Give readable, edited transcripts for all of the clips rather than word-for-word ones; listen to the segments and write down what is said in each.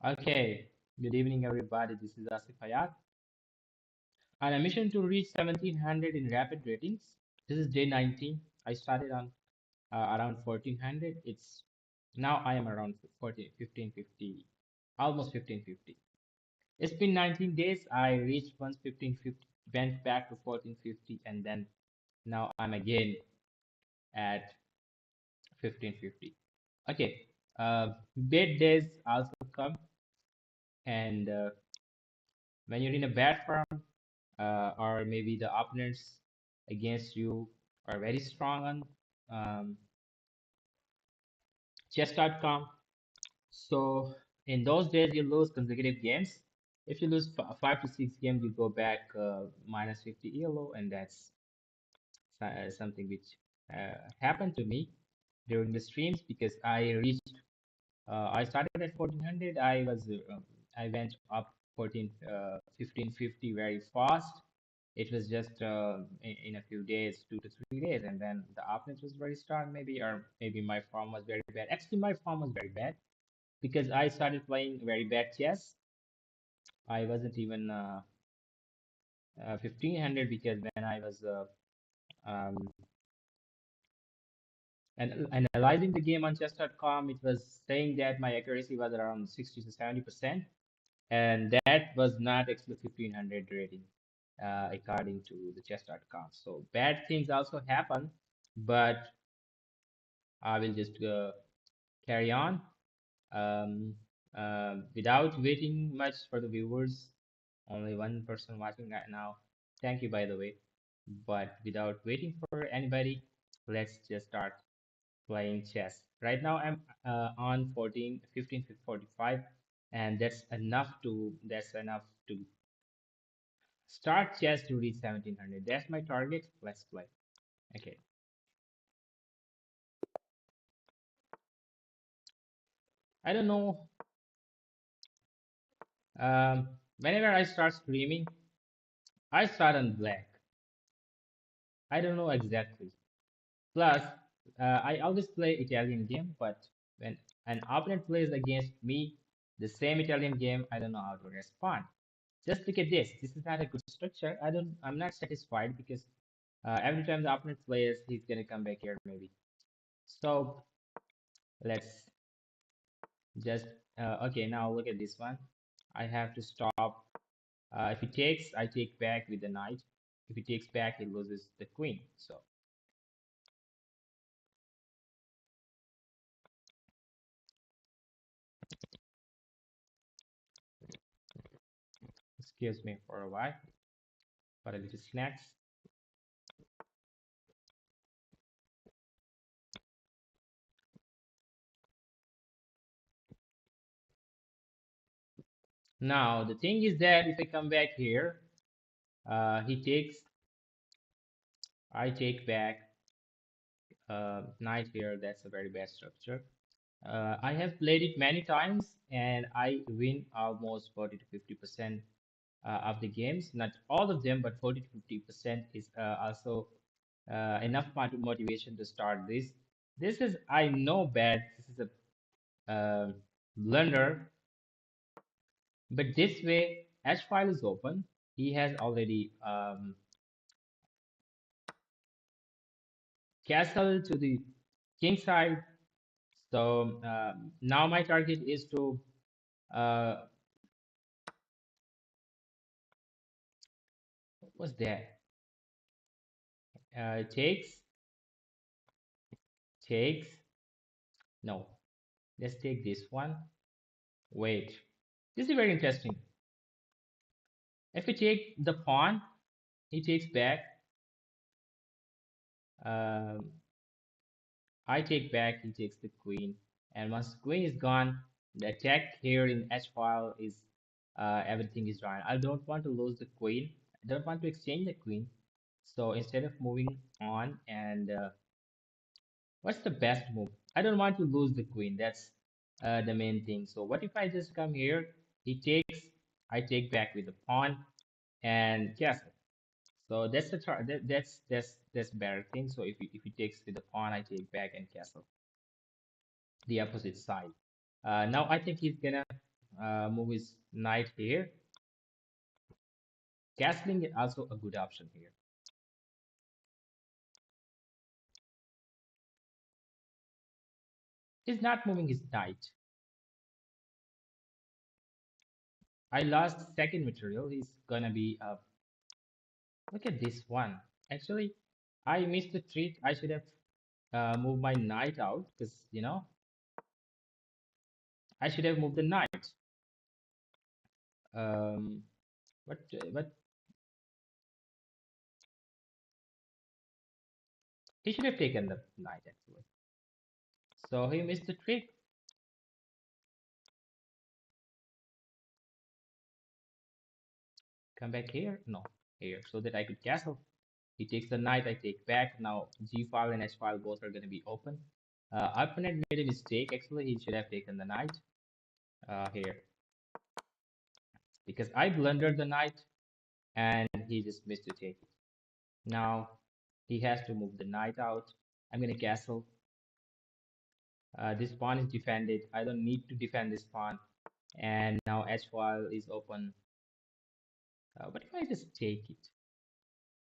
Okay, good evening, everybody. This is Asif Hayat. On a mission to reach 1700 in rapid ratings. This is day 19. I started on around 1400. It's now I am around 14, 1550, almost 1550. It's been 19 days. I reached once 1550, went back to 1450, and then now I'm again at 1550. Okay, bad days also come, and when you're in a bad form, or maybe the opponents against you are very strong on chess.com. So in those days, you lose consecutive games. If you lose 5 to 6 games, you go back minus 50 ELO, and that's something which happened to me during the streams because I started at 1400. I went up 1550 very fast. It was just in a few days, 2 to 3 days, and then the offense was very strong, maybe, or maybe my form was very bad. Actually, my form was very bad because I started playing very bad chess. I wasn't even 1500 because when I was um, analyzing the game on chess.com, it was saying that my accuracy was around 60 to 70%. And that was not actually 1500 rating, according to the chess.com. So bad things also happen, but I will just carry on without waiting much for the viewers. Only one person watching right now. Thank you, by the way. But without waiting for anybody, let's just start playing chess. Right now, I'm on 14, 1545, and that's enough to start chess to reach 1700. That's my target. Let's play. Okay. I don't know. Whenever I start screaming, I start on black. I don't know exactly. Plus, I always play Italian game, but when an opponent plays against me, the same Italian game, I don't know how to respond. Just look at this. This is not a good structure. I'm not satisfied because every time the opponent plays, he's gonna come back here maybe. So let's just okay. Now look at this one. I have to stop. If he takes, I take back with the knight. If he takes back, he loses the queen. So excuse me for a while, for a little snacks. Now the thing is that if I come back here, he takes, I take back knight here. That's a very bad structure. I have played it many times and I win almost 40 to 50% of the games. Not all of them, but 40 to 50% is also enough motivation to start this. This is, I know bad, this is a blunder, but this way, H file is open. He has already castle to the king side. So now my target is to uh, what was that? Takes, takes. No, let's take this one. Wait, this is very interesting. If we take the pawn, he takes back. Um, I take back, he takes the queen. And once the queen is gone, the attack here in H file is everything is done. I don't want to lose the queen. I don't want to exchange the queen. So instead of moving on and what's the best move? I don't want to lose the queen. That's the main thing. So what if I just come here? He takes, I take back with the pawn and castle. So that's the that's better thing. So if he takes with the pawn, I take back and castle the opposite side. Now I think he's gonna move his knight here. Castling is also a good option here. He's not moving his knight. I lost second material. He's gonna be look at this one. Actually, I missed the trick. I should have moved my knight out because I should have moved the knight. Um, but he should have taken the knight actually. So he missed the trick. Come back here. No, here so that I could castle. He takes the knight. I take back. Now g file and h file both are going to be open. Opponent made a mistake. Actually, he should have taken the knight here because I blundered the knight and he just missed to take it. Now he has to move the knight out. I'm going to castle. This pawn is defended. I don't need to defend this pawn. And now h file is open. But if I just take it,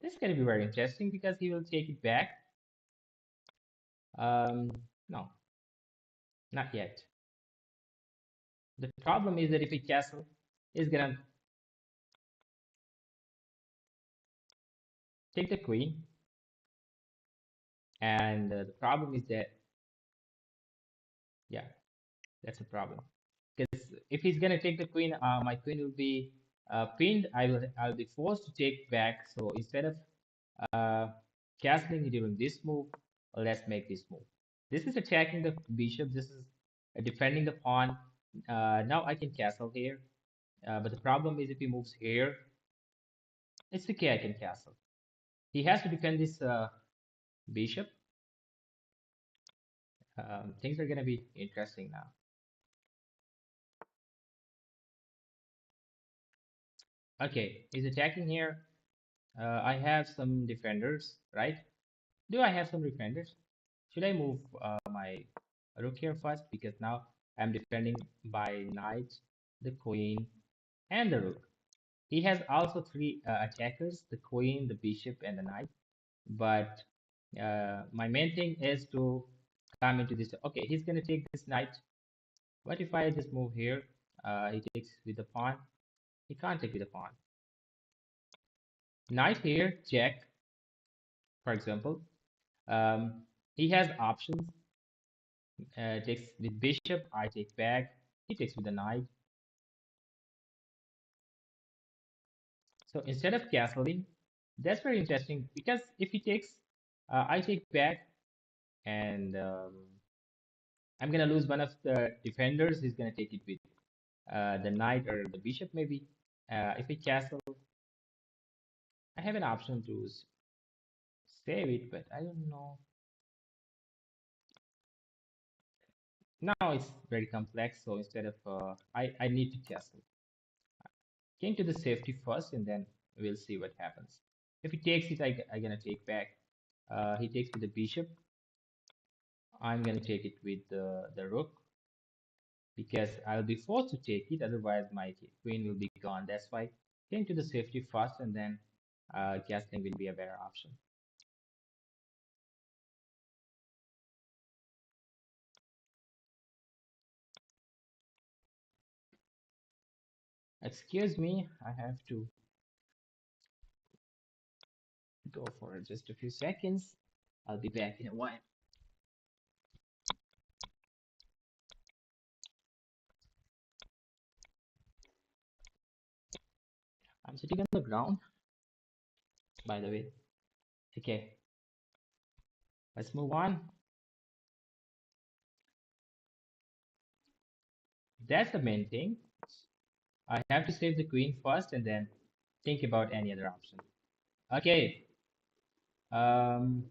this is going to be very interesting because he will take it back. No, not yet. The problem is that if he castle, he's gonna take the queen, and the problem is that, yeah, that's a problem. Because if he's gonna take the queen, my queen will be pinned. I'll be forced to take back. So instead of uh, castling during this move, let's make this move. This is attacking the bishop. This is defending the pawn. Now I can castle here, but the problem is if he moves here, it's okay. I can castle. He has to defend this bishop. Things are gonna be interesting now. Okay, he's attacking here. I have some defenders, right? Do I have some defenders? Should I move my rook here first? Because now I'm defending by knight, the queen, and the rook. He has also three attackers, the queen, the bishop, and the knight. But my main thing is to come into this. Okay, he's gonna take this knight. What if I just move here? He takes with the pawn. He can't take with the pawn. Knight here, check, for example. Um, he has options. Takes with bishop, I take back. He takes with the knight. So instead of castling, that's very interesting because if he takes, I take back, and I'm gonna lose one of the defenders. He's gonna take it with the knight or the bishop maybe. If he castle, I have an option to save it, but I don't know. Now it's very complex, so instead of I need to castle. Came to the safety first, and then we'll see what happens. If he takes it, I gonna take back. He takes with the bishop. I'm gonna take it with the rook because I'll be forced to take it. Otherwise, my queen will be gone. That's why came to the safety first, and then castling will be a better option. Excuse me, I have to go for just a few seconds. I'll be back in a while. I'm sitting on the ground, by the way. Okay, let's move on. That's the main thing. I have to save the queen first and then think about any other option. Okay. Um,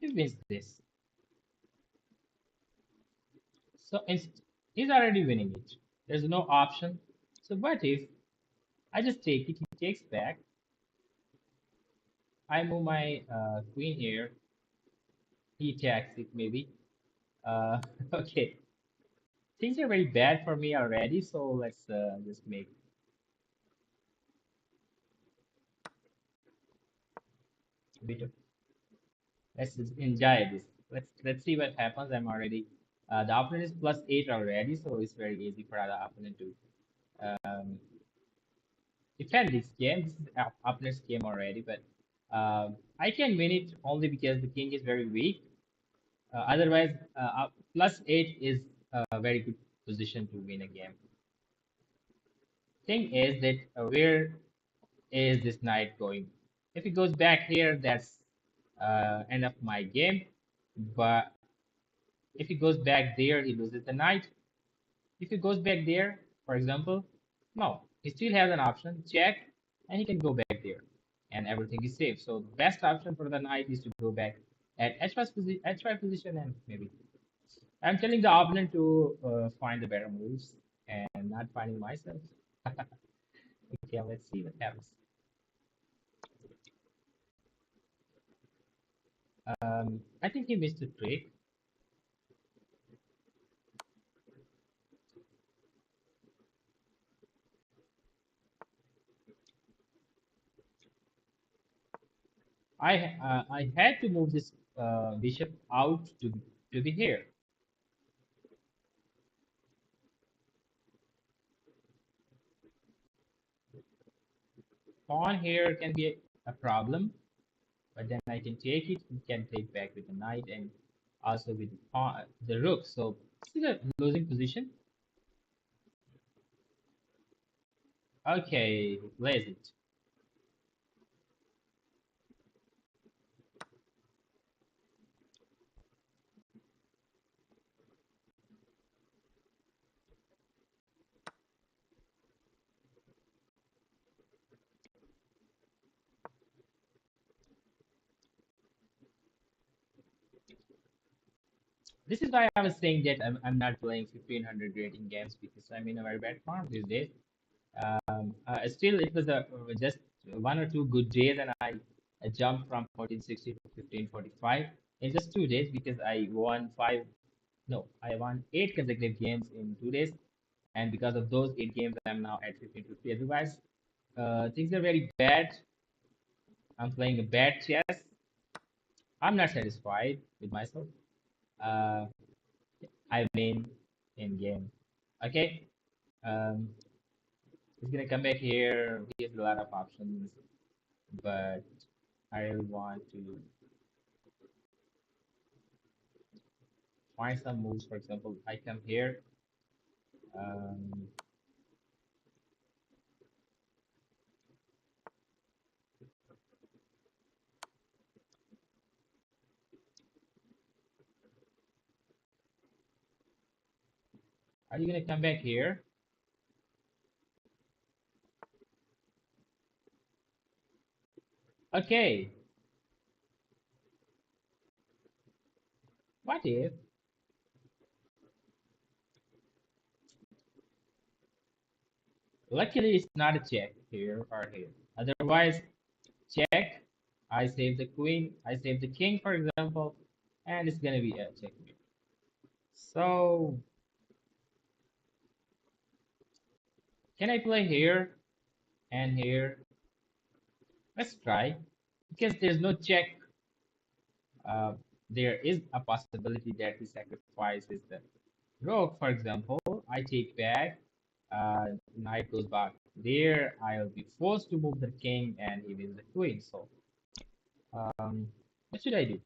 who wins this? So he's already winning it. There's no option. So what if I just take it? He takes back. I move my queen here. he attacks it maybe. Uh, okay, things are very bad for me already, so let's just make a bit of. Let's just enjoy this. Let's see what happens. I'm already. The opponent is +8 already, so it's very easy for the opponent to um, defend this game. This is opponent's game already, but I can win it only because the king is very weak. Otherwise, +8 is a very good position to win a game. Thing is that where is this knight going? If it goes back here, that's end of my game. But if he goes back there, he loses the knight. If he goes back there, for example, no, he still has an option, check, and he can go back there, and everything is safe. So the best option for the knight is to go back at h5 position, and maybe I'm telling the opponent to find the better moves and not finding myself. Okay, let's see what happens. I think he missed a trick. I had to move this bishop out to be here. Pawn here can be a problem, but then I can take it. You can take back with the knight and also with the pawn, the rook. So this is a losing position. Okay, he plays it. This is why I was saying that I'm not playing 1500 rating games because I'm in a very bad form these days. Still, it was just one or two good days, and I jumped from 1460 to 1545 in just 2 days because I won five. No, I won 8 consecutive games in 2 days, and because of those 8 games, I'm now at 1550. Otherwise, things are very bad. I'm playing a bad chess. I'm not satisfied with myself. Uh, I win in game. Okay. Um, he's gonna come back here. He has a lot of options, but I really want to find some moves. For example, I come here. Um, are you gonna come back here? Okay. What if? Luckily, it's not a check here or here. Otherwise, check. I save the queen. I save the king, for example, and it's gonna be a checkmate. So, can I play here and here? Let's try. Because there's no check, uh, there is a possibility that he sacrifices the rook, for example. I take back, knight goes back there. I'll be forced to move the king, and he wins the queen. So, what should I do?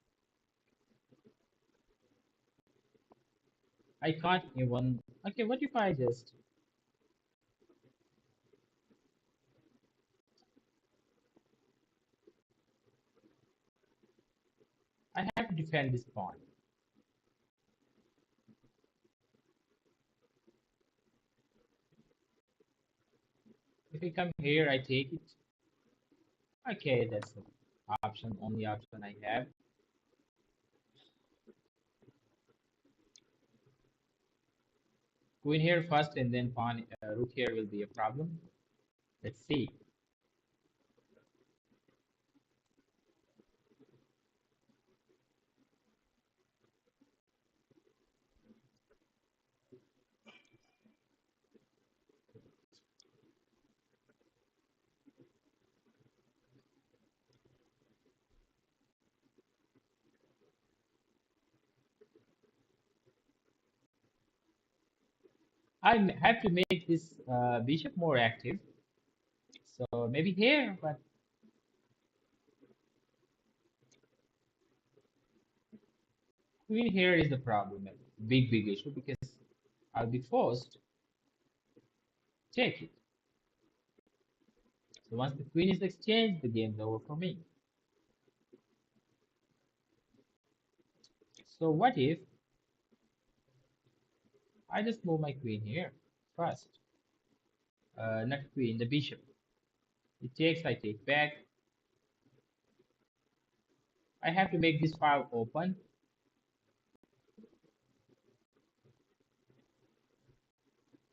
I can't even. Okay, what if I just. I have to defend this pawn. If I come here, I take it. Okay, that's the option, only option I have. Queen here first, and then pawn, rook here will be a problem. Let's see. have to make this bishop more active. So maybe here, but queen here is the problem. A big issue because I'll be forced to take it. So once the queen is exchanged, the game's over for me. So what if I just move my queen here first? Not queen, the bishop. It takes, I take back. I have to make this file open.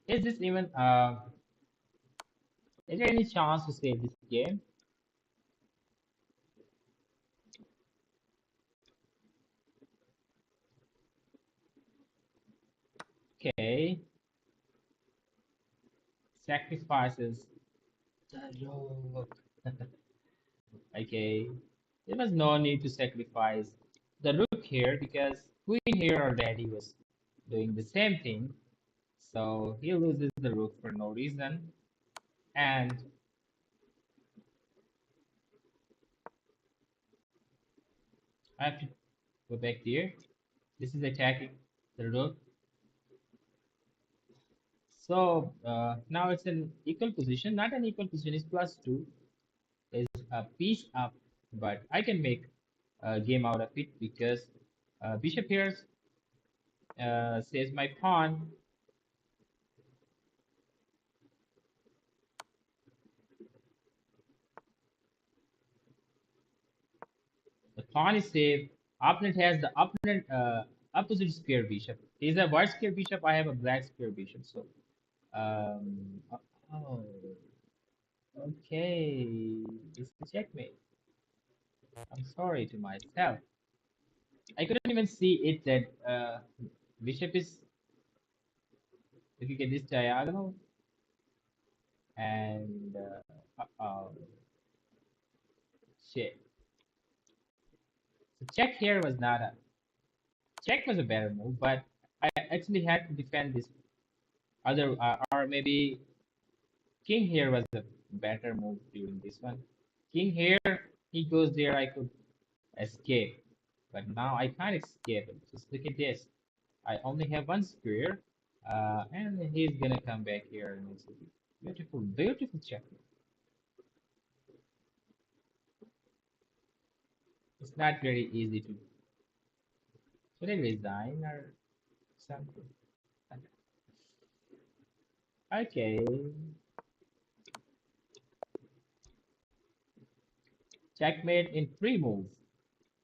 Is this even, is there any chance to save this game? Okay, sacrifices the rook. Okay, there was no need to sacrifice the rook here because queen here already was doing the same thing. So he loses the rook for no reason. And I have to go back here. This is attacking the rook. So now it's an equal position, not an equal position, it's +2, is a piece up, but I can make a game out of it because bishop here says my pawn. The pawn is safe. Opponent has the opposite square bishop. He's a white square bishop. I have a black square bishop. So oh, okay, it's the checkmate. I'm sorry to myself. I couldn't even see it that bishop is looking at this diagonal and shit. So check was a better move, but I actually had to defend this other or maybe king here was a better move during this one. King here, he goes there, I could escape, but now I can't escape it. Just look at this. I only have one square, and he's gonna come back here and it's a beautiful check. It's not very easy to. Should I resign or something? Okay, checkmate in three moves.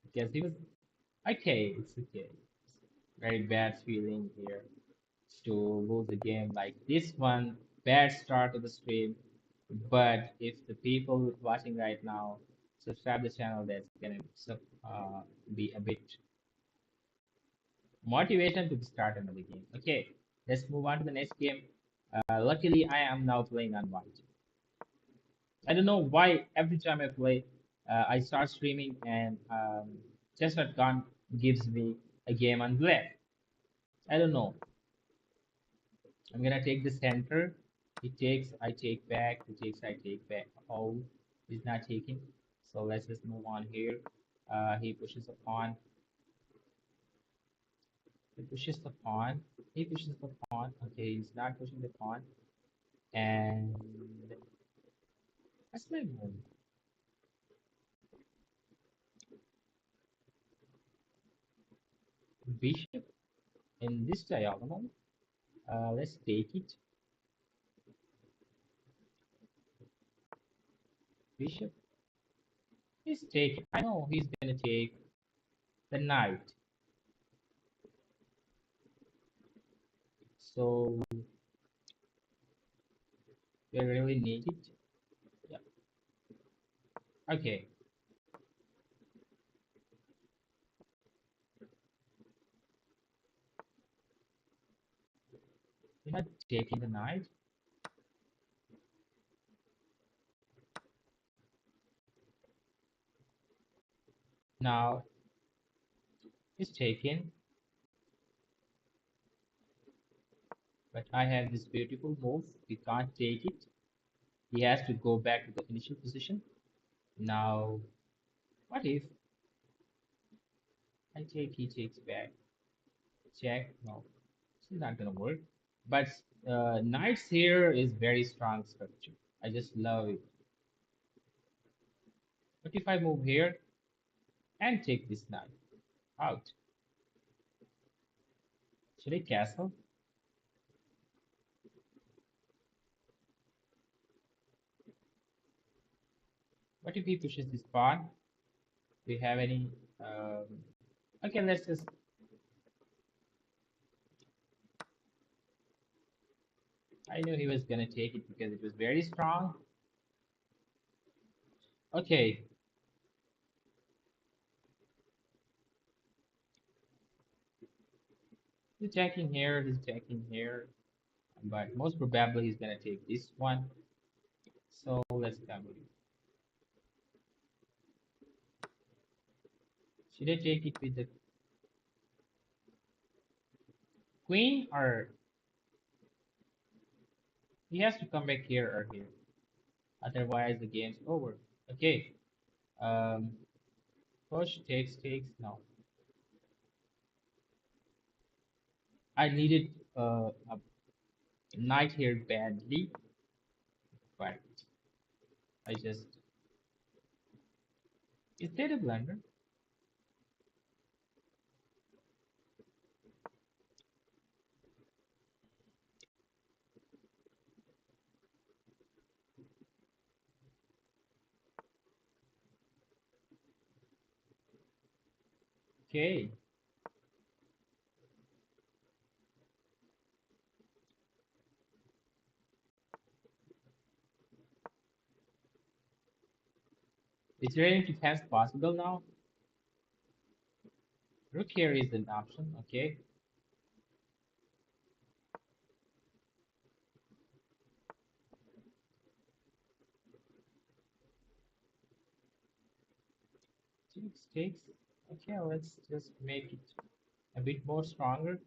Because he was okay. It's okay. Very bad feeling here to lose a game like this one. Bad start to the stream. But if the people watching right now subscribe the channel, that's gonna be a bit motivation to start another game. Okay, let's move on to the next game. Luckily, I am now playing on white. I don't know why every time I play, I start streaming and Chess.com gives me a game on black. I don't know. I'm gonna take the center. It takes, I take back. It takes, I take back. Oh, he's not taking. So let's just move on here. He pushes a pawn. He pushes the pawn. He pushes the pawn. Okay, he's not pushing the pawn. And that's my move. Bishop in this diagonal. Let's take it. Bishop is taking. I know he's gonna take the knight. So we really need it. Yeah. Okay. We're not taking the knight. Now it's taken. But I have this beautiful move. We can't take it. He has to go back to the initial position. Now, what if I take, he takes back? Check. No, this is not gonna work. But knights here is very strong structure. I just love it. But if I move here and take this knight out, should I castle? What if he pushes this pawn? Do you have any? Um, okay, let's just. I knew he was gonna take it because it was very strong. Okay, he's checking here. He's checking here. But most probably he's gonna take this one. So let's come with it. Should I take it with the queen or he has to come back here or here? Otherwise the game's over. Okay. Um, push takes. No, I needed a knight here badly, but I just is there a blunder? Okay. Is there any defense possible now? Rook here is an option. Okay. Takes. Okay, let's just make it a bit more stronger.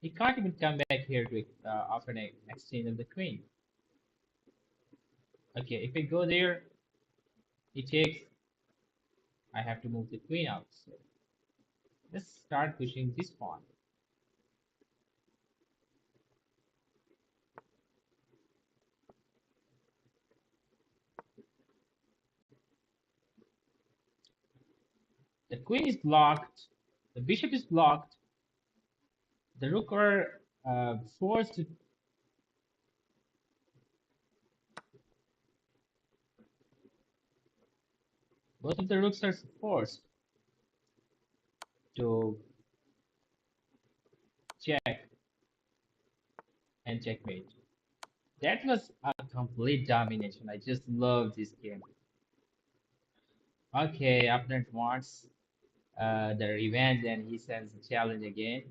He can't even come back here to offer an exchange of the queen. Okay, if I go there, he takes. I have to move the queen out. So let's start pushing this pawn. The queen is blocked. The bishop is blocked. The rook are forced to. Both of the rooks are forced to check and checkmate. That was a complete domination. I just love this game. Okay, opponent wants the revenge and he sends a challenge again.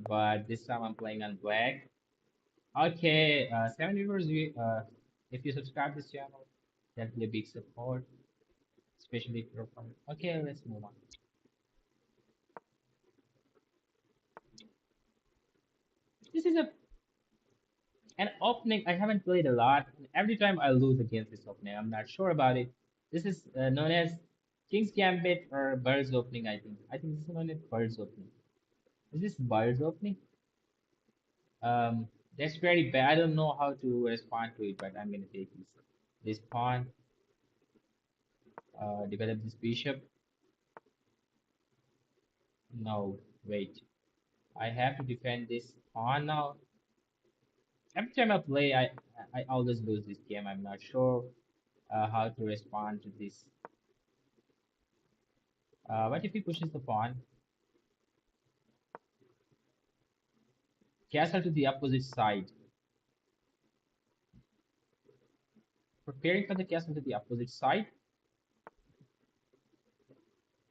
But this time I'm playing on black. Okay, 7 viewers, if you subscribe this channel, that'd be a big support, especially if you're from. Okay, let's move on. This is an opening I haven't played a lot. Every time I lose against this opening, I'm not sure about it. This is known as King's Gambit or Bird's Opening, I think. I think this is known as Bird's Opening. Is this Bird's Opening? Um, that's very bad. I don't know how to respond to it, but I'm gonna take this pawn, develop this bishop. No, wait. I have to defend this pawn now. Every time I play, I always lose this game. I'm not sure how to respond to this. What if he pushes the pawn? Castle to the opposite side. Preparing for the castle to the opposite side.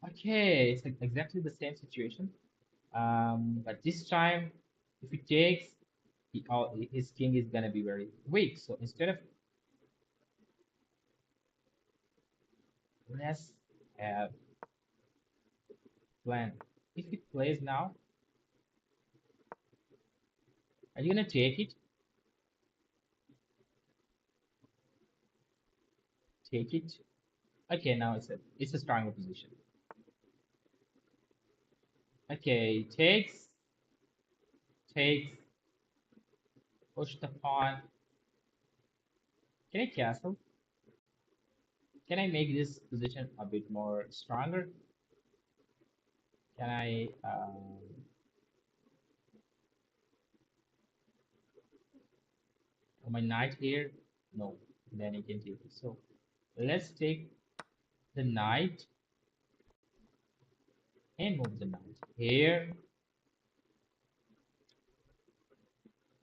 Okay, it's like exactly the same situation. But this time, if he takes, his king is gonna be very weak. So instead of let's have plan. If he plays now, Are you gonna take it? Take it. Okay, now it's a stronger position. Okay, takes, push the pawn. Can I castle? Can I make this position a bit more stronger? Can I my knight here? No, then he can take it. So let's take the knight and move the knight here.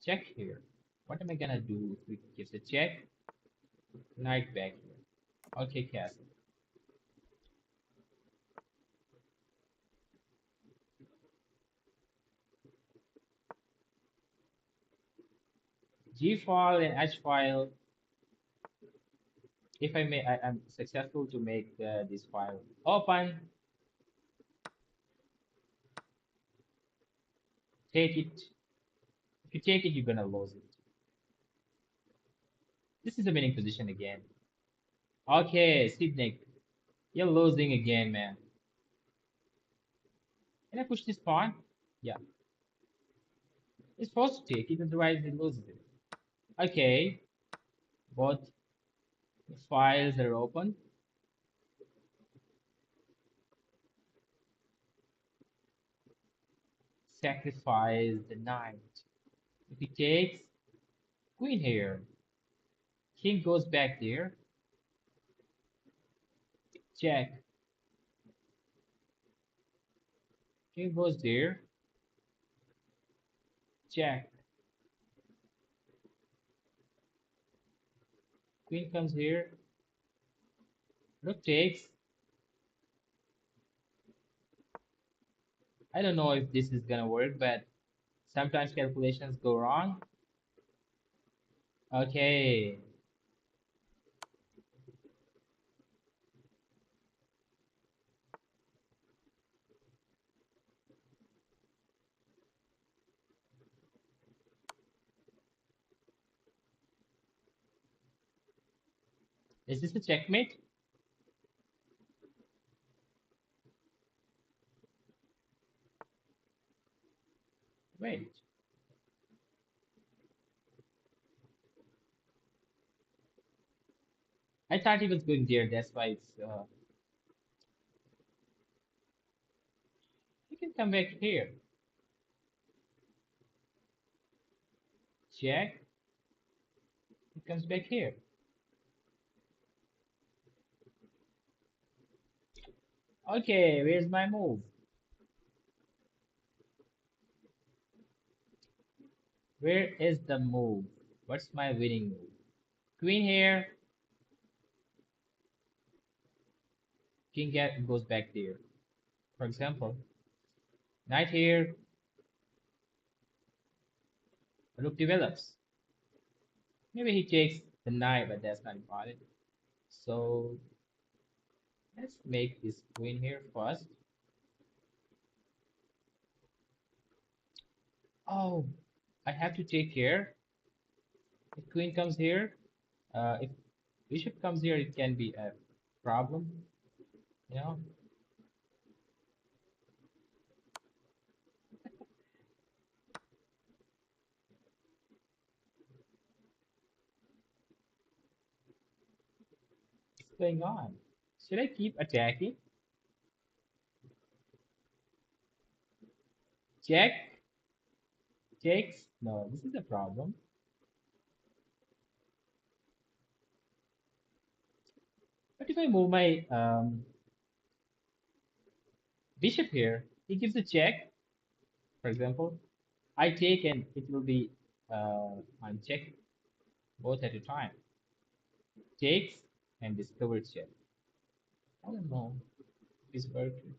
Check here. What am I gonna do if we gives a check? Knight back here. Okay, castle. G file and H file. If I'm successful to make this file open. Take it. If you take it, you're gonna lose it. This is a winning position again. Okay, Sydney, you're losing again, man. Can I push this pawn? Yeah, it's supposed to take it, otherwise it loses it. Okay, both files are open. Sacrifice the knight. If he takes queen here, king goes back there. Check. King goes there. Check. Queen comes here. Rook takes. I don't know if this is gonna work, but sometimes calculations go wrong. Okay, is this a checkmate? Wait, I thought he was going there. That's why it's. He can come back here. Check. He comes back here. Okay, where's my move? Where is the move? What's my winning move? Queen here. Goes back there. For example, knight here. Rook develops. Maybe he takes the knight, but that's not important. So let's make this queen here first. Oh, I have to take care. If queen comes here, if bishop comes here, it can be a problem. You know, what's going on? Should I keep attacking? Check, takes. No, this is a problem. But if I move my bishop here, he gives a check. For example, I take and it will be on check both at a time. Takes and discover check. I don't know if it's working.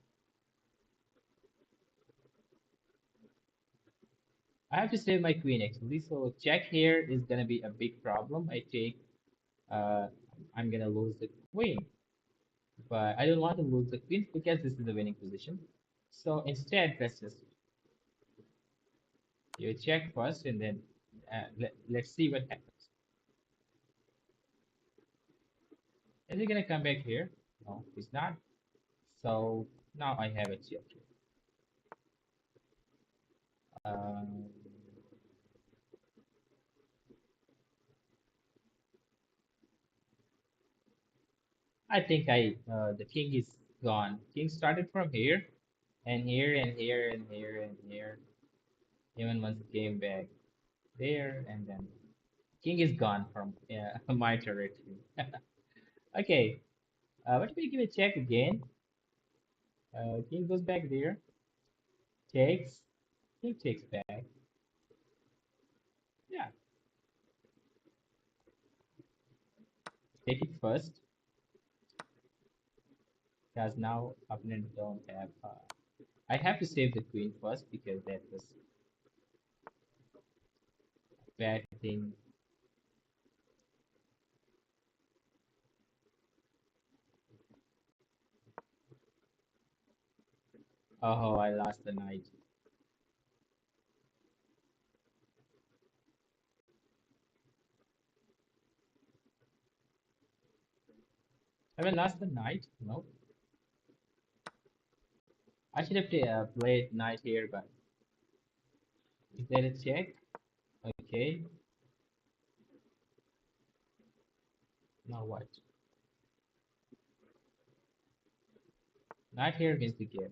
I have to save my queen actually. So check here is gonna be a big problem. I take uh, I'm gonna lose the queen, but I don't want to lose the queen because this is the winning position. So instead, let's just You check first, and then let's see what happens. Is he gonna come back here? No, he's not. So now I have a check. Um, I think the king is gone. King started from here and here and here and here and here. Even once it came back there, and then king is gone from my territory. Okay, what if we give a check again? King goes back there, takes, king takes back. Yeah, take it first, because now opponent don't have. I have to save the queen first because that was a bad thing. Oh, I lost the knight. Have I lost the knight? No. I should have played knight here, but is that a check? Okay. Now what? Knight here wins the game.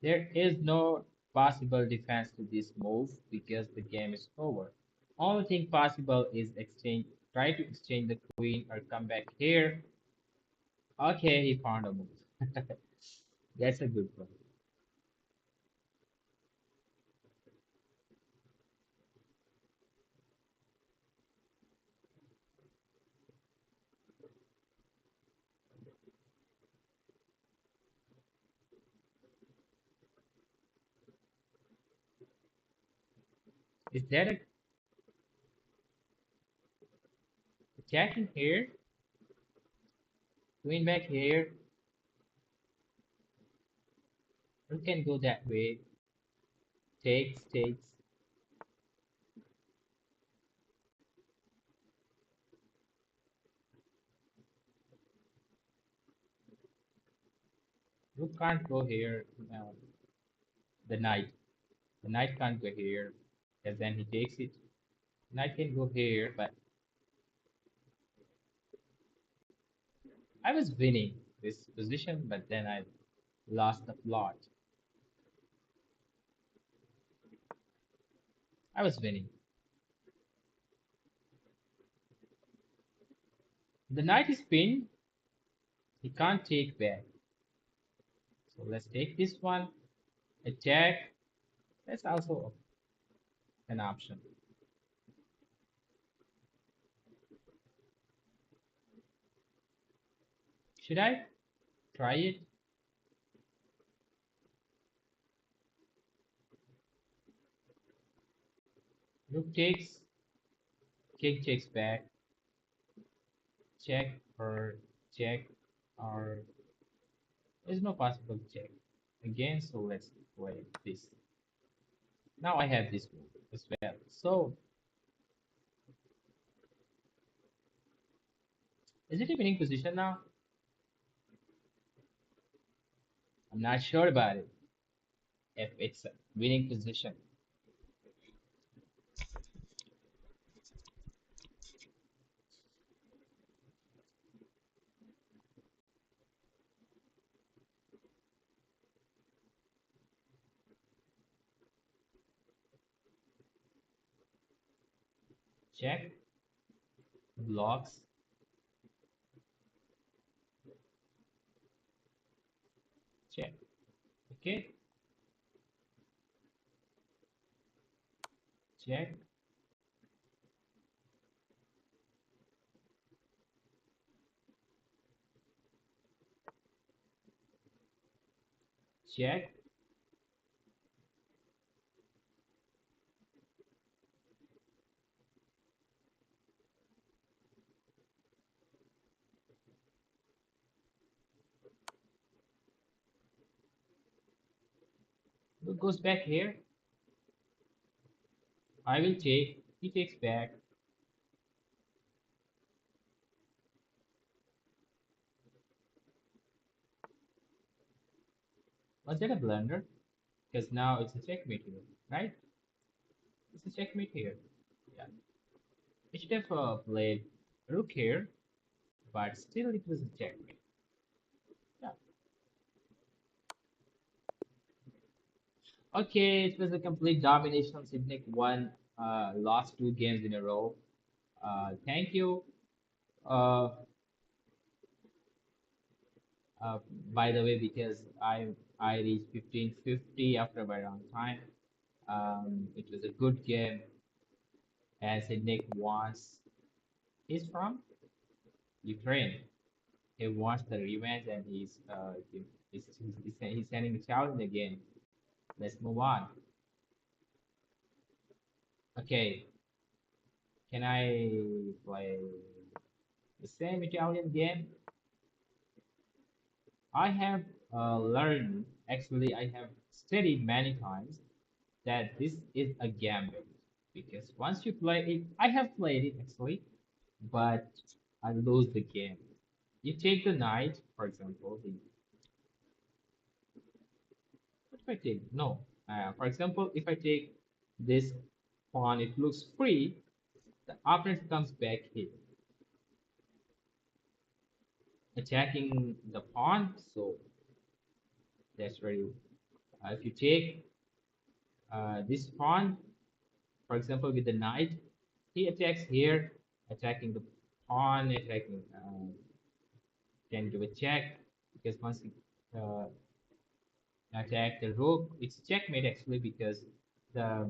There is no possible defense to this move because the game is over. Only thing possible is exchange. Try to exchange the queen or come back here. Okay, he found a move. That's a good one. Is that a attacking here? Queen back here. We can go that way. Takes, takes. You can't go here. The knight. The knight can't go here. Because then he takes it. Knight can go here, but I was winning this position, but then I lost the plot. I was winning. The knight is pinned. He can't take back. So let's take this one. Attack. That's also an option. Should I try it? Rook takes. King takes back. Check or check or there's no possible check again. So let's play this. Now I have this move as well. So is it a winning position now? I'm not sure about it. If it's a winning position. Check, blocks, check. Okay, check, check, Rook goes back here. I will take. He takes back. Was that a blunder? Because now it's a checkmate here, right? It's a checkmate here. Yeah. It should have played rook here, but still it was a checkmate. Yeah. Okay, it was a complete domination. Sydney won, lost 2 games in a row. Thank you. Uh, uh, by the way, because I reached 1550 after a very long time. It was a good game, as Sydney wants. He's from Ukraine. He wants the revenge, and he's sending a challenge again. Let's move on. Okay, can I play the same Italian game? I have learned, actually, I have studied many times that this is a gambit because once you play it, I have played it actually, but I lose the game. You take the knight, for example. What if I take? No. For example, if I take this pawn, it looks free. The opponent comes back here, attacking the pawn. So that's very. If you take this pawn, for example, with the knight, he attacks here, attacking the pawn, attacking, can give a check, because once he uh, attack the rook, it's checkmate actually, because the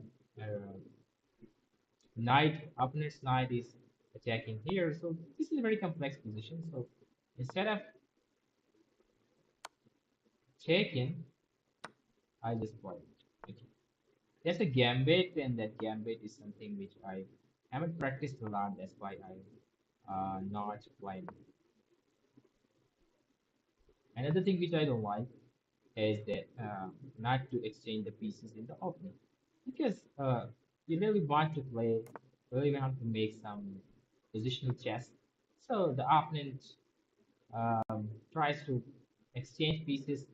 knight, opponent's knight is attacking here. So this is a very complex position. So instead of taking, I just play it. Okay. There's a gambit, and that gambit is something which I haven't practiced a lot. That's why I not playing. Another thing which I don't like is that not to exchange the pieces in the opening, because you really want to play, really want to make some positional chess. So the opponent tries to exchange pieces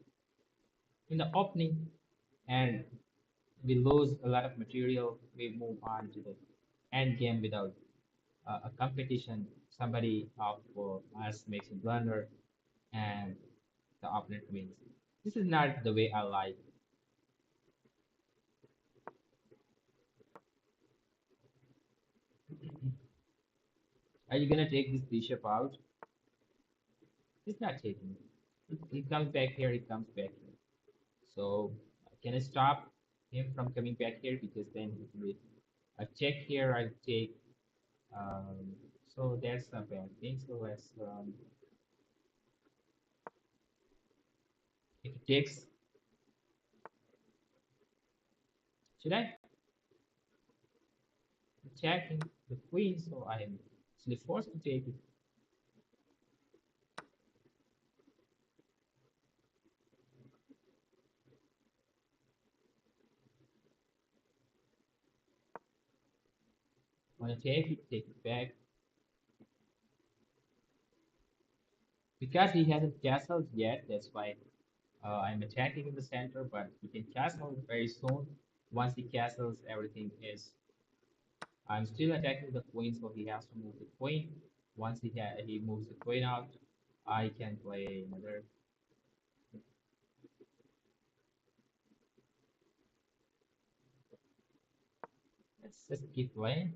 in the opening, and we lose a lot of material. We move on to the end game without a competition. Somebody of us makes a blunder, and the opponent wins. This is not the way I like. Are you gonna take this bishop out? He's not taking it. He comes back here, he comes back here. So can I stop him from coming back here? Because then it will a check here, I'll take. So that's a bad thing. So let's, if it takes, should I attacking the queen? So I am actually forced to take it. Want to take it back. Because he hasn't castled yet, that's why I'm attacking in the center, but he can castle very soon. Once he castles, everything is. I'm still attacking the queen, so he has to move the queen. Once he moves the queen out, I can play another. Let's just keep playing.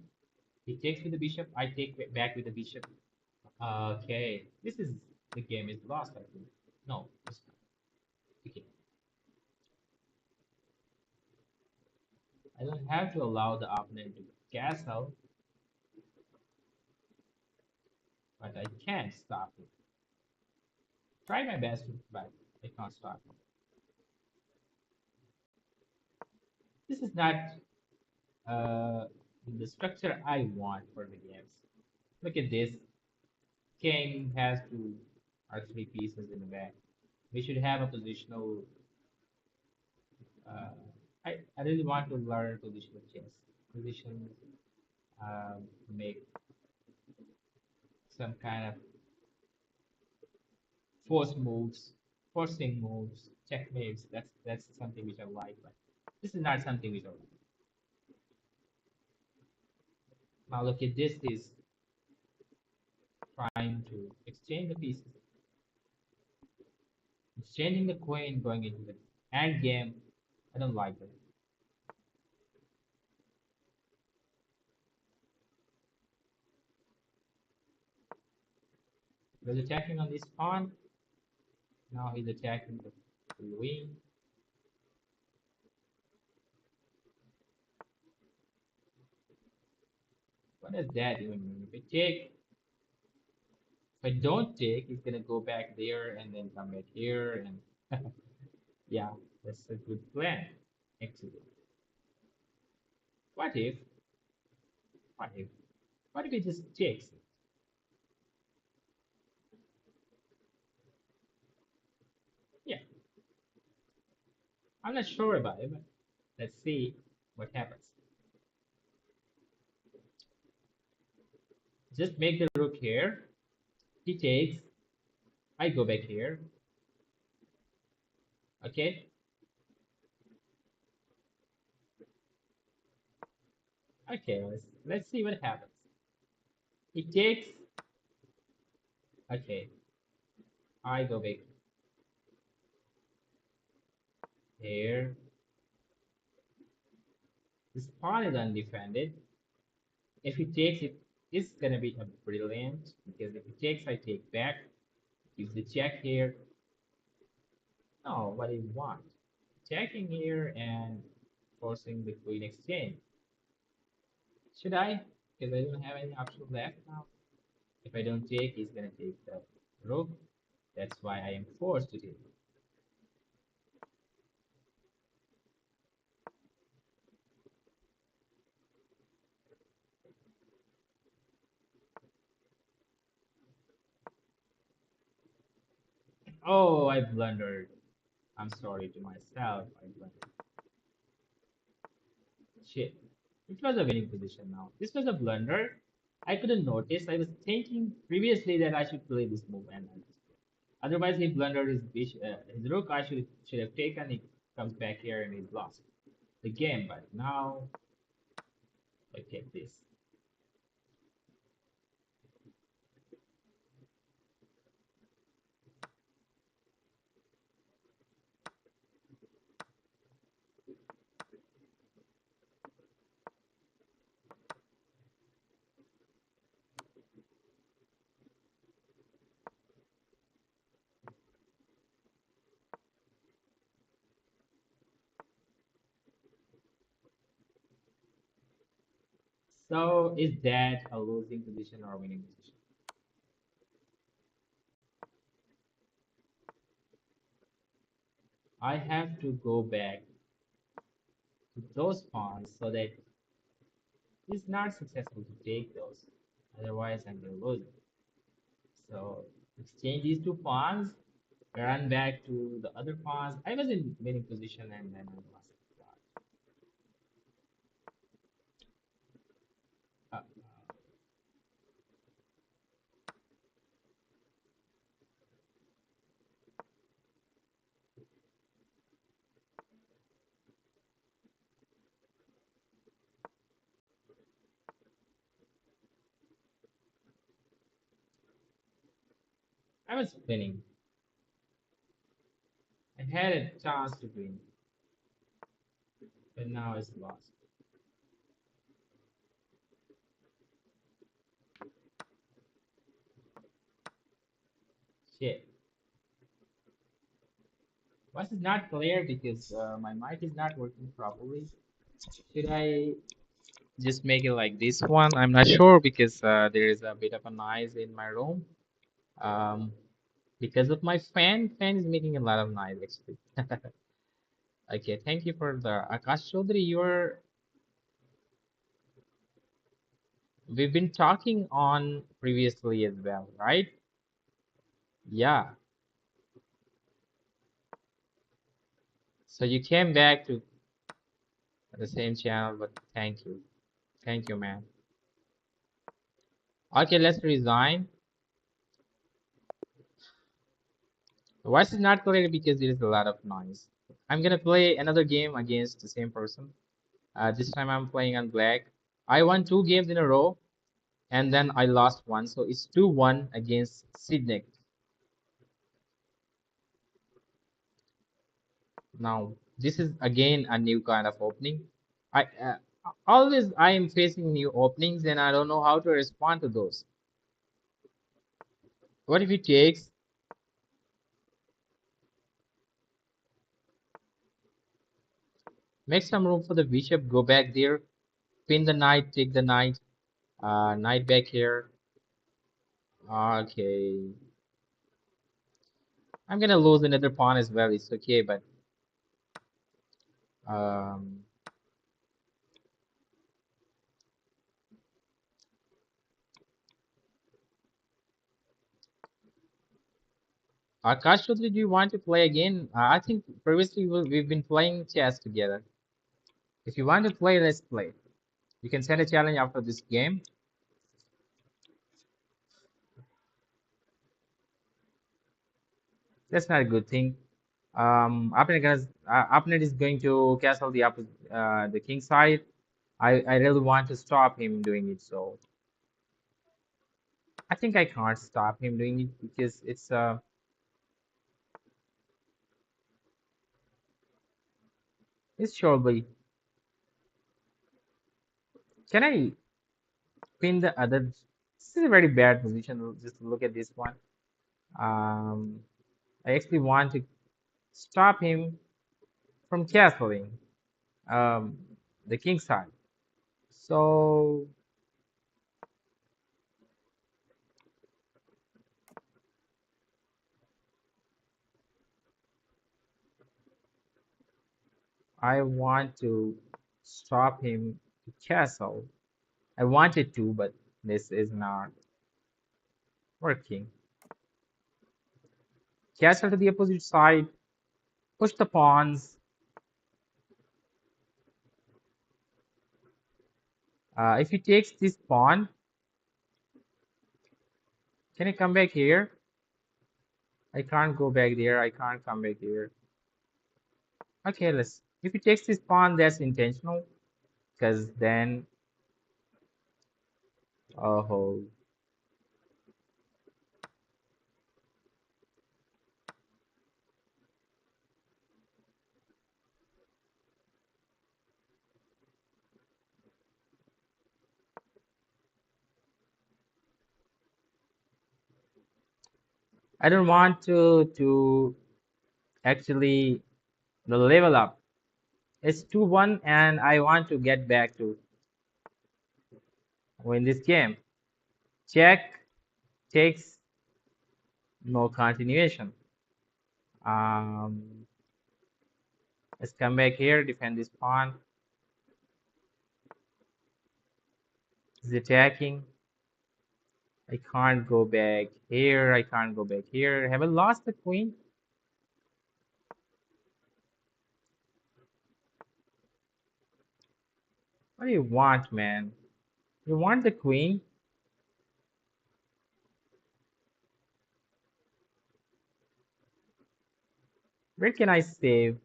He takes with the bishop. I take back with the bishop. Okay, this is the game is lost. I think. No, it's not. Okay. I don't have to allow the opponent to castle, but I can stop it. Try my best, but I can't stop it. This is not uh, the structure I want for the games. Look at this. King has two or three pieces in the back. We should have a positional I really want to learn positional chess. Position make some kind of force moves, forcing moves, checkmates. That's something which I like, but this is not something which I like. Now look at this is trying to exchange the pieces, exchanging the queen going into the end game. I don't like that. He was attacking on this pawn. Now he's attacking the queen. What does that even mean? If I don't take, he's gonna go back there and then come back here, and yeah, that's a good plan. Actually, what if? What if? What if he just takes it? Yeah, I'm not sure about it, but let's see what happens. Just make the rook here. He takes. I go back here. Okay. Okay. Let's see what happens. He takes. Okay. I go back here. This pawn is undefended. If he takes it, it's gonna be a brilliant because if he takes, I take back. Gives the check here. No, what do you want? Checking here and forcing the queen exchange. Should I? Because I don't have any option left now. If I don't take, he's gonna take the rook. That's why I am forced to take. Oh, I blundered. I'm sorry to myself. I blundered. Shit. It was a winning position now. This was a blunder. I couldn't notice. I was thinking previously that I should play this move and I just played. Otherwise, he blundered his rook. I should have taken. He comes back here and he's lost the game. But now, look at this. So, is that a losing position or a winning position? I have to go back to those pawns so that it's not successful to take those. Otherwise, I'm going to lose it. So exchange these two pawns, run back to the other pawns. I was in winning position and then I lost. Uh, I was winning. I had a chance to win, but now it's lost. Shit. What's is not clear because my mic is not working properly. Should I just make it like this one? I'm not sure because there is a bit of a noise in my room. Um, because of my fan. Fan is making a lot of noise actually. Okay, thank you for the Akash Chaudhary. We've been talking on previously as well, right? Yeah. So you came back to The same channel, but thank you. Thank you, man. Okay, let's resign. The voice is not clear because there is a lot of noise. I'm gonna play another game against the same person. This time I'm playing on black. I won 2 games in a row and then I lost one. So it's 2-1 against Sydney. Now, this is again a new kind of opening. I am facing new openings and I don't know how to respond to those. What if he takes, make some room for the bishop, go back there, pin the knight, take the knight, knight back here. Okay. I'm gonna lose another pawn as well. It's okay, but um, Akash Chaudhary, do you want to play again? I think previously we've been playing chess together. If you want to play, let's play. You can send a challenge after this game. That's not a good thing. Opponent is going to castle the king side. I really want to stop him doing it, so I think I can't stop him doing it because it's surely. Can I pin the other? This is a very bad position. Just look at this one. Um, I actually want to stop him from castling um, the king side. So I want to stop him to castle. I wanted to, but this is not working. Castle to the opposite side. Push the pawns. If he takes this pawn, can I come back here? I can't go back there. I can't come back here. Okay, let's. If he takes this pawn, that's intentional, because then, oh, I don't want to actually the level up. It's 2-1, and I want to get back to win this game. Check takes no continuation. Um, let's come back here, defend this pawn. He's attacking. I can't go back here. I can't go back here. Have I lost the queen? What do you want, man? You want the queen? Where can I save?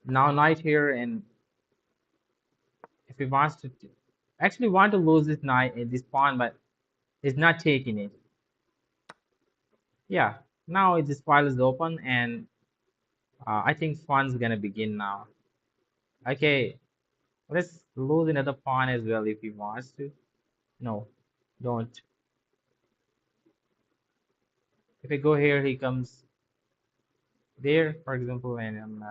Now knight here, and if he wants to actually want to lose this knight, this pawn, but he's not taking it. Yeah, now this file is open, and I think fun's gonna begin now. Okay, let's lose another pawn as well if he wants to. No, don't. If I go here, he comes there, for example, and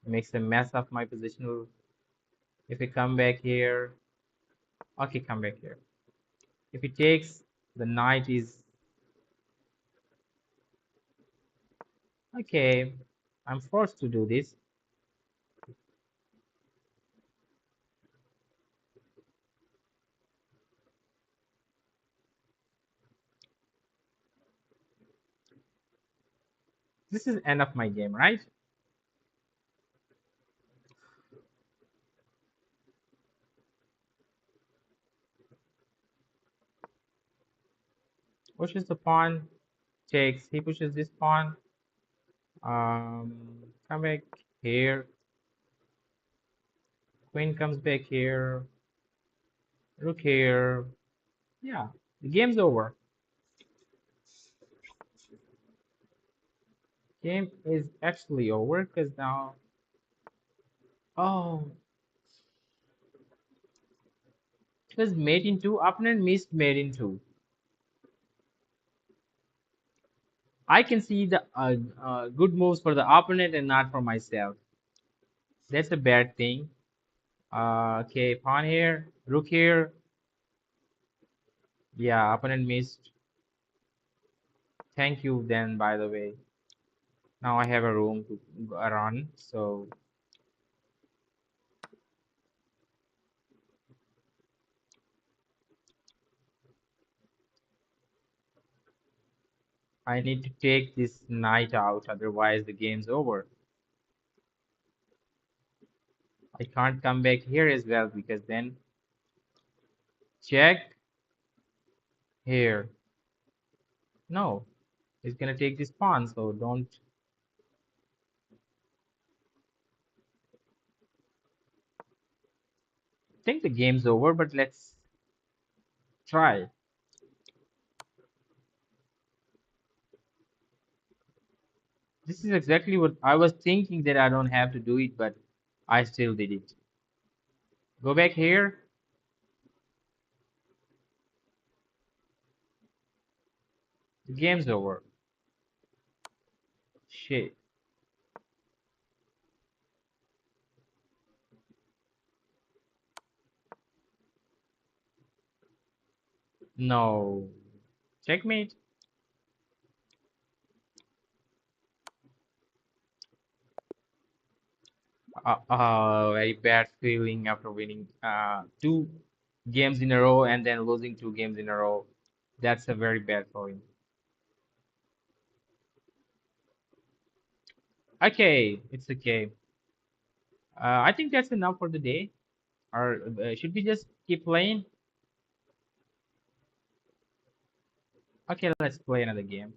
makes a mess of my position. If I come back here, okay, come back here. If he takes, the knight is okay. I'm forced to do this. This is end of my game, right? Pushes the pawn, takes. He pushes this pawn. Come back here. Queen comes back here. Rook here. Yeah, the game's over. Game is actually over because now. Oh, it was mate in two. Opponent missed mate in two. I can see the good moves for the opponent and not for myself. That's a bad thing. Okay, pawn here, rook here. Yeah, opponent missed. Thank you then, by the way. Now I have a room to run, so I need to take this knight out, otherwise the game's over. I can't come back here as well because then check here. No, he's gonna take this pawn, so don't think the game's over, but let's try. This is exactly what I was thinking that I don't have to do it, but I still did it. Go back here. The game's over. Shit. No. Checkmate. Very bad feeling after winning two games in a row and then losing two games in a row. That's a very bad feeling. Okay, it's okay. I think that's enough for the day. Or should we just keep playing? Okay, let's play another game.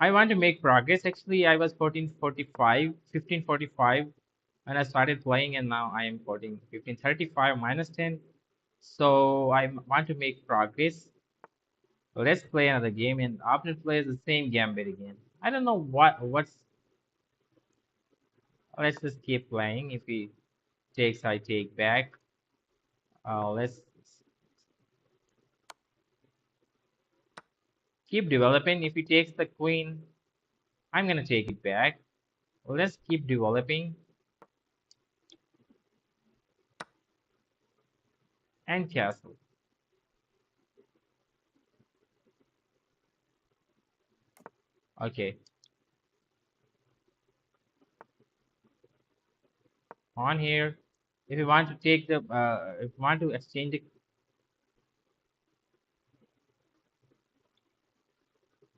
I want to make progress. Actually, I was 1445, 1545 when I started playing, and now I am 14, 1535 minus 10. So I want to make progress. Let's play another game, and opponent plays the same gambit again. I don't know what's. Let's just keep playing. If he takes, I take back. Let's keep developing. If he takes the queen, I'm gonna take it back. Let's keep developing and castle. Okay, on here. If you want to take the, if you want to exchange the,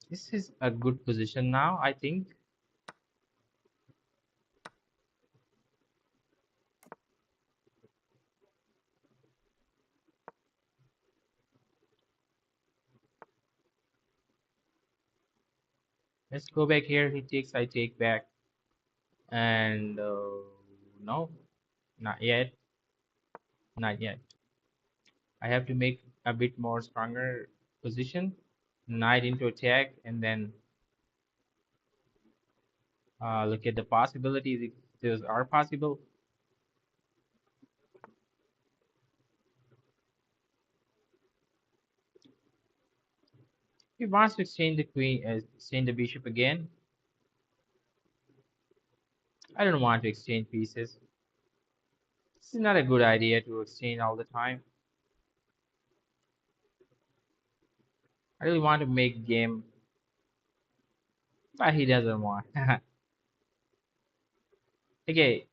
this is a good position now, I think. Let's go back here. He takes, I take back. And no, not yet, not yet. I have to make a bit more stronger position, knight into attack, and then look at the possibilities if those are possible. He wants to exchange the queen, exchange the bishop again. I don't want to exchange pieces. This is not a good idea to exchange all the time. I really want to make game, but he doesn't want. Okay,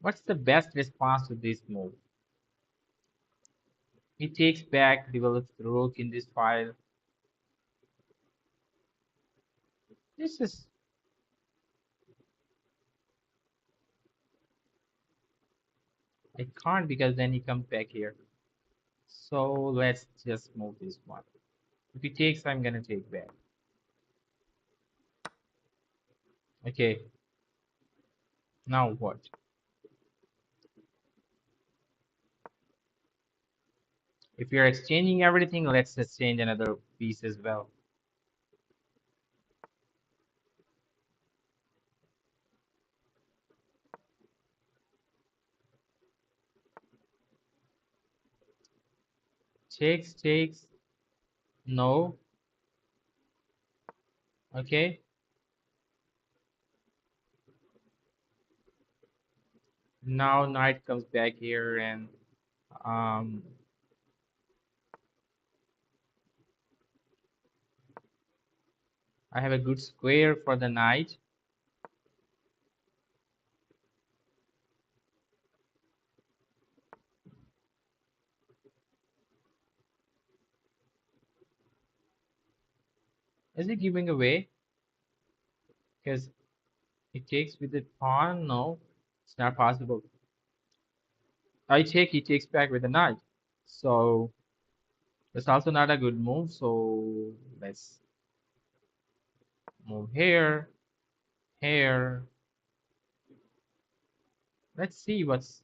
What's the best response to this move? He takes back, develops the rook in this file. This is, I can't because then he comes back here. So let's just move this one. If he takes, I'm gonna take back. Okay, now what? If you're exchanging everything, let's exchange another piece as well. Takes, no. Okay, now knight comes back here and um, I have a good square for the knight. Is he giving away? Because it takes with the pawn. No, it's not possible. I take, he takes back with the knight. So that's also not a good move. So let's move here, here. Let's see what's.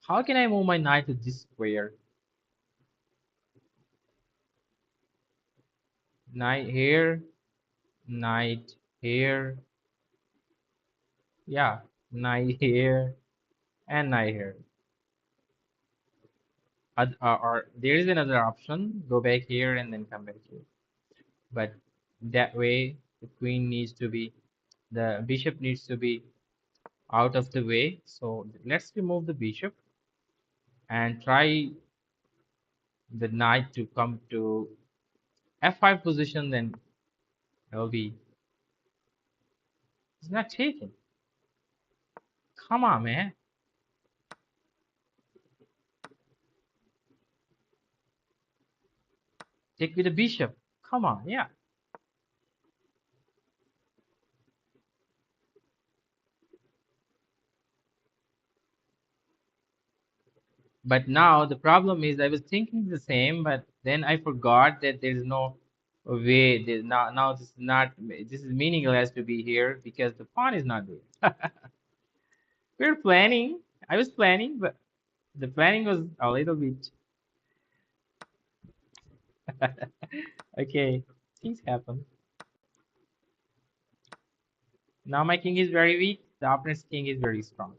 How can I move my knight to this square? Knight here, knight here. Yeah, knight here and knight here. Or there is another option. Go back here and then come back here. But that way, the queen needs to be, the bishop needs to be out of the way. So let's remove the bishop and try the knight to come to f5 position. Then it will be, it's not taken. Come on, man. Take with the bishop. Come on, yeah. But now the problem is I was thinking the same, but then I forgot that there is no way. Now this is not, this is meaningless to be here because the pawn is not there. We're planning. I was planning, but the planning was a little bit okay. Things happen. Now my king is very weak. The opponent's king is very strong.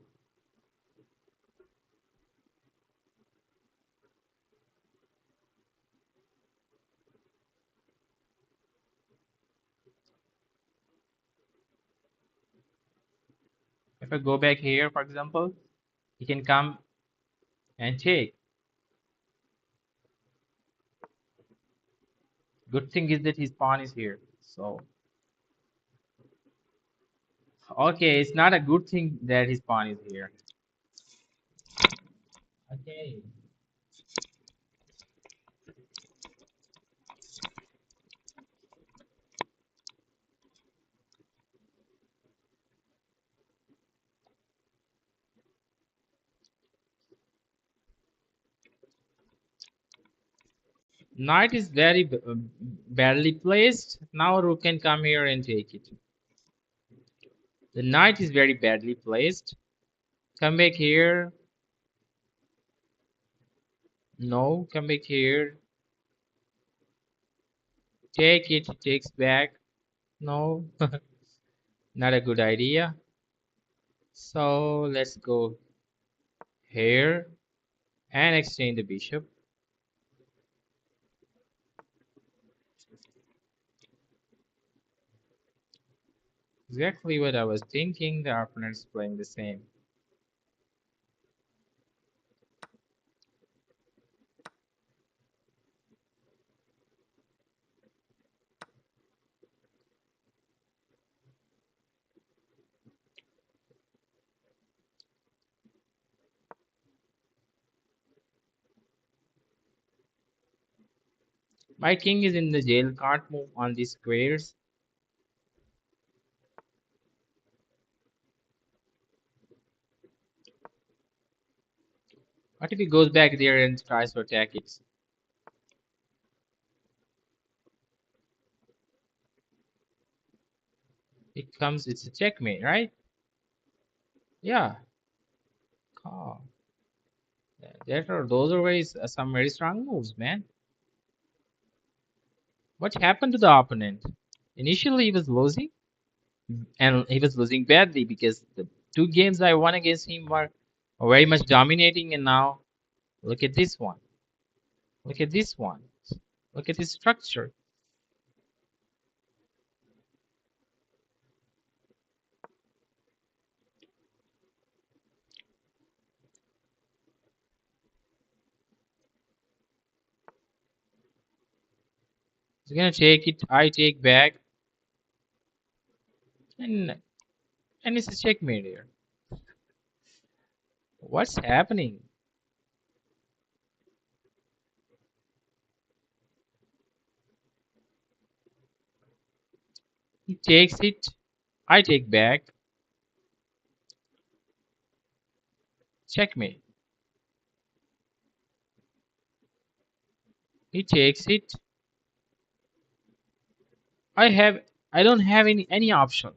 If I go back here, for example, he can come and take. Good thing is that his pawn is here. So, okay, it's not a good thing that his pawn is here. Okay. Knight is very badly placed. Now rook can come here and take it. The knight is very badly placed. Come back here. No, come back here. Take it. It takes back. No, not a good idea. So let's go here and exchange the bishop. Exactly what I was thinking. The opponent's playing the same. My king is in the jail, can't move on these squares. What if he goes back there and tries to attack it? It comes, it's a checkmate, right? Yeah. Oh, those are some very strong moves, man. What happened to the opponent? Initially, he was losing, and he was losing badly because the two games I won against him were very much dominating, and now look at this one. Look at this one. Look at this structure. He's gonna take it. I take back, and it's a checkmate here. What's happening? He takes it. I take back. Checkmate. He takes it. I have. I don't have any option,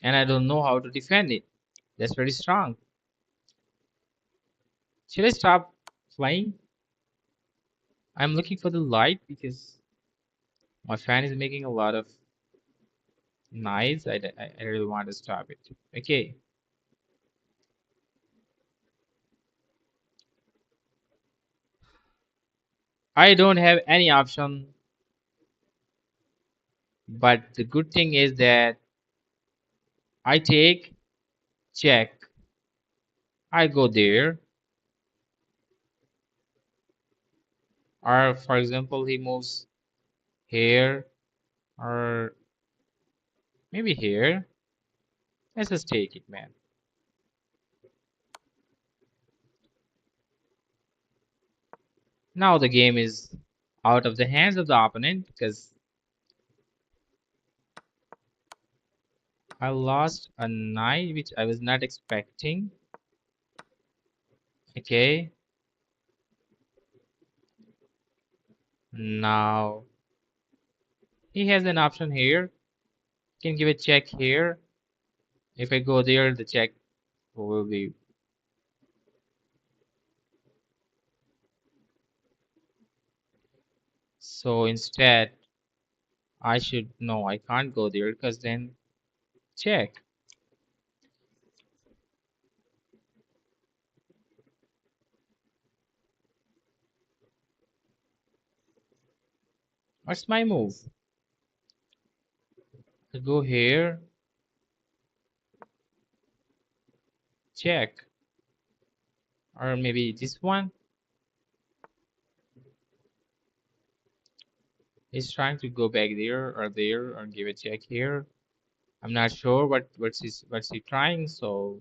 and I don't know how to defend it. That's very strong. Should I stop playing? I'm looking for the light because my fan is making a lot of noise. I really want to stop it. Okay. I don't have any option, but the good thing is that I take check. I go there, or for example, he moves here, or maybe here. Let's just take it, man. Now the game is out of the hands of the opponent because I lost a knight which I was not expecting. Okay, now he has an option here. He can give a check here. If I go there, the check will be. So instead, I should no, I can't go there because then check. What's my move? I go here, check, or maybe this one. He's trying to go back there or give a check here. I'm not sure what's he trying. So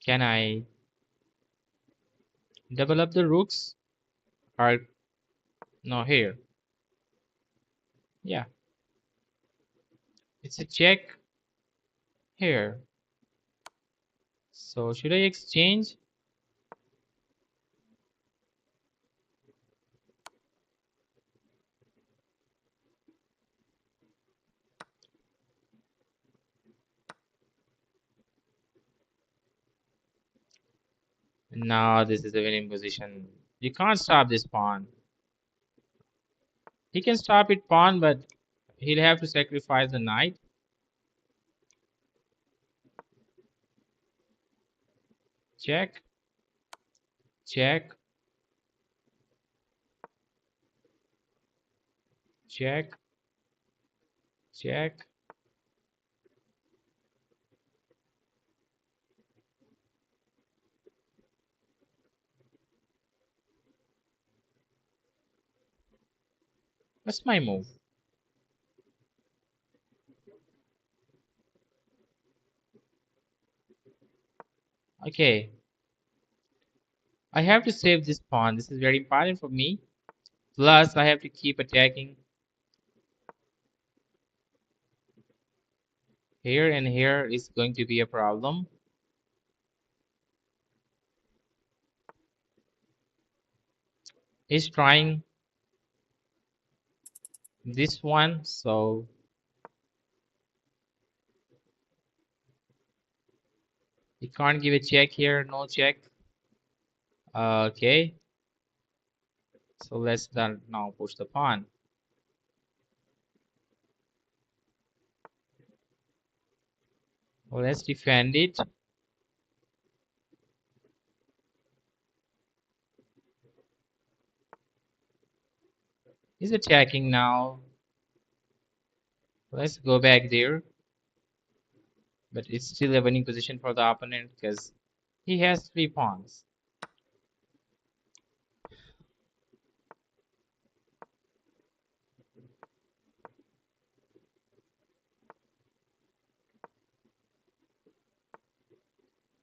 can I double up the rooks or no here? Yeah, it's a check here. So should I exchange? No, this is a winning position. You can't stop this pawn. He can stop it pawn, but he'll have to sacrifice the knight. Check, check, check, check. What's my move? Okay, I have to save this pawn. This is very important for me. Plus, I have to keep attacking here, and here is going to be a problem. He's trying this one, so he can't give a check here. No check. Okay, so let's now push the pawn. Well, let's defend it. He's attacking now. Let's go back there. But it's still a winning position for the opponent because he has 3 pawns.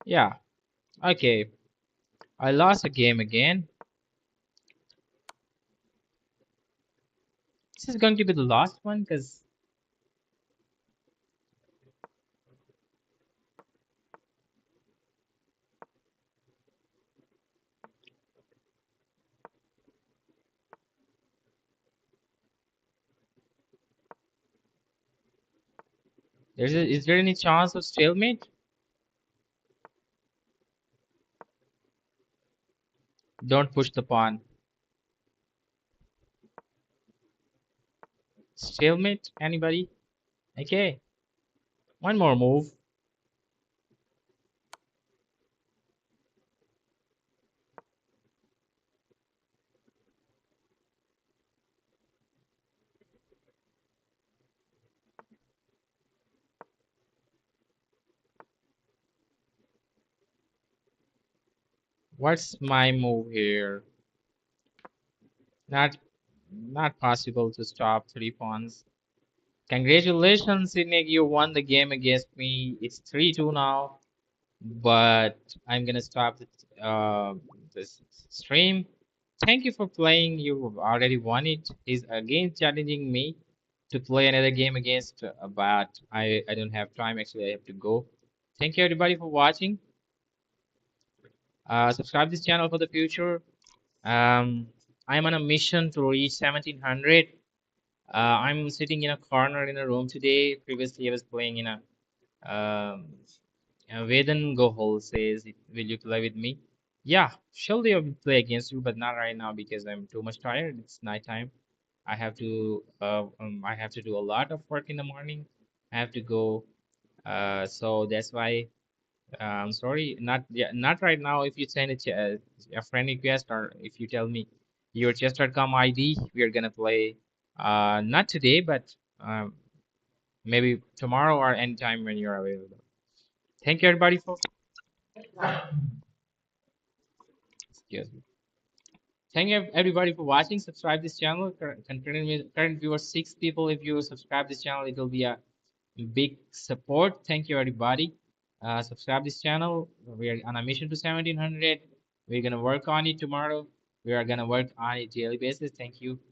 Yeah, okay. I lost a game again. This is going to be the last one because is there any chance of stalemate? Don't push the pawn. Stalemate? Anybody? Okay. One more move. What's my move here? Not not possible to stop 3 pawns. Congratulations, Sidney, you won the game against me. It's 3-2 now. But I'm gonna stop this stream. Thank you for playing. You already won it. He's again challenging me to play another game against, but I don't have time. Actually, I have to go. Thank you everybody for watching. Subscribe this channel for the future. I'm on a mission to reach 1700. I'm sitting in a corner in a room today. Previously, I was playing in a um, Vedan Gohol says, "Will you play with me?" Yeah, surely I will play against you, but not right now because I'm too much tired. It's nighttime. I have to do a lot of work in the morning. I have to go. So that's why I'm sorry. Not yeah, not right now. If you send a friend request or if you tell me your chess.com ID, we are gonna play. Not today, but maybe tomorrow or anytime when you're available. Thank you everybody for. Excuse me. Thank you everybody for watching. Subscribe this channel. Current viewers 6 people. If you subscribe this channel, it will be a big support. Thank you everybody. Subscribe this channel. We are on a mission to 1700. We're gonna work on it tomorrow. We are gonna work on it daily basis. Thank you.